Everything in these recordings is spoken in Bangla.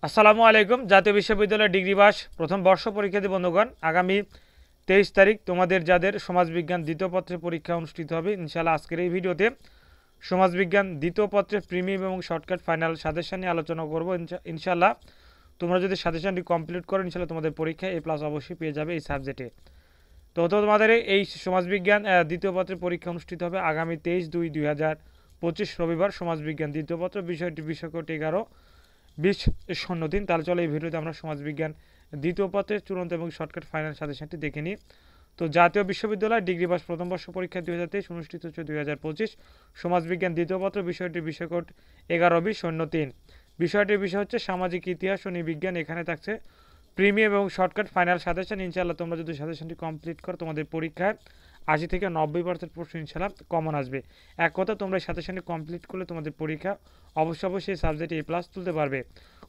আসসালামু আলাইকুম। জাতীয় বিশ্ববিদ্যালয় ডিগ্রি পাস প্রথম বর্ষ পরীক্ষার্থী বন্ধুগণ, আগামী 23 তারিখ তোমাদের যাদের সমাজবিজ্ঞান দ্বিতীয় পত্রের পরীক্ষা অনুষ্ঠিত হবে, ইনশাআল্লাহ আজকের এই ভিডিওতে সমাজবিজ্ঞান দ্বিতীয় পত্রের প্রিমিয়াম এবং শর্টকাট ফাইনাল সাজেশন নিয়ে আলোচনা করব। ইনশাআল্লাহ তোমরা যদি সাজেশনটি কমপ্লিট করো, ইনশাআল্লাহ তোমাদের পরীক্ষায় A+ অবশ্যই পেয়ে যাবে এই সাবজেক্টে। তো তোমাদের এই সমাজবিজ্ঞান দ্বিতীয় পত্রের পরীক্ষা অনুষ্ঠিত হবে আগামী 23/2/2025 রবিবার। সমাজবিজ্ঞান দ্বিতীয় পত্র বিষয়টি বিষয়কোড 11-20-03। তাহলে চলো এই ভিডিওতে আমরা সমাজবিজ্ঞান দ্বিতীয় পত্রের চূড়ান্ত এবং শর্টকাট ফাইনাল সাজেশনটি দেখে নিই। তো জাতীয় বিশ্ববিদ্যালয় ডিগ্রি পাস প্রথম বর্ষ পরীক্ষা 2023 অনুষ্ঠিত হচ্ছে 2025। সমাজবিজ্ঞান দ্বিতীয় পত্র বিষয়টির বিষয়কোড 11-20-03। বিষয়টির বিষয় হচ্ছে সামাজিক ইতিহাস ও নৃবিজ্ঞান। এখানে থাকছে প্রিমিয়াম এবং শর্টকাট ফাইনাল সাজেশন। ইনশাআল্লাহ তোমরা যদি সাজেশনটি কমপ্লিট করো, তোমাদের পরীক্ষায় 80-90% প্রশ্ন ইনশাআল্লাহ কমন আসবে। এক কথা, তোমরা এই সাজেশনটি কমপ্লিট করলে তোমাদের পরীক্ষা অবশ্যই সাবজেক্টে A+ তুলতে পারবে।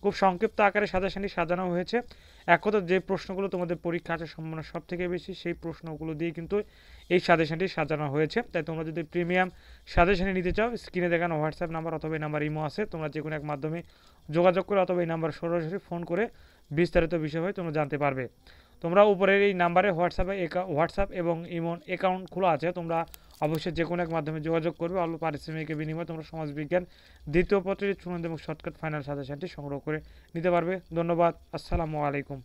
খুব সংক্ষিপ্ত আকারে সাজেশনটি সাজানো হয়েছে। এক কথা, যে প্রশ্নগুলো তোমাদের পরীক্ষা আসার সম্ভাবনা সব থেকে বেশি, সেই প্রশ্নগুলো দিয়ে কিন্তু এই সাজেশনটি সাজানো হয়েছে। তাই তোমরা যদি প্রিমিয়াম সাজেশনে নিতে চাও, স্ক্রিনে দেখানো হোয়াটসঅ্যাপ নাম্বার অথবা এই নাম্বার ইমো আছে, তোমরা যে কোনো এক মাধ্যমে যোগাযোগ করে অথবা এই নাম্বার সরাসরি ফোন করে বিস্তারিত বিষয় হয় তোমরা জানতে পারবে। তোমরা উপরের এই নাম্বারে হোয়াটসঅ্যাপ এবং ইমো অ্যাকাউন্ট খোলা আছে, তোমরা অবশ্যই যে কোনো এক মাধ্যমে যোগাযোগ করবে। অল্প পারিশ্রমিকের বিনিময়ে তোমরা সমাজবিজ্ঞান দ্বিতীয় পত্রের চূড়ান্ত এবং শর্টকাট ফাইনাল সাজেশনটি সংগ্রহ করে নিতে পারবে। ধন্যবাদ। আসসালামু আলাইকুম।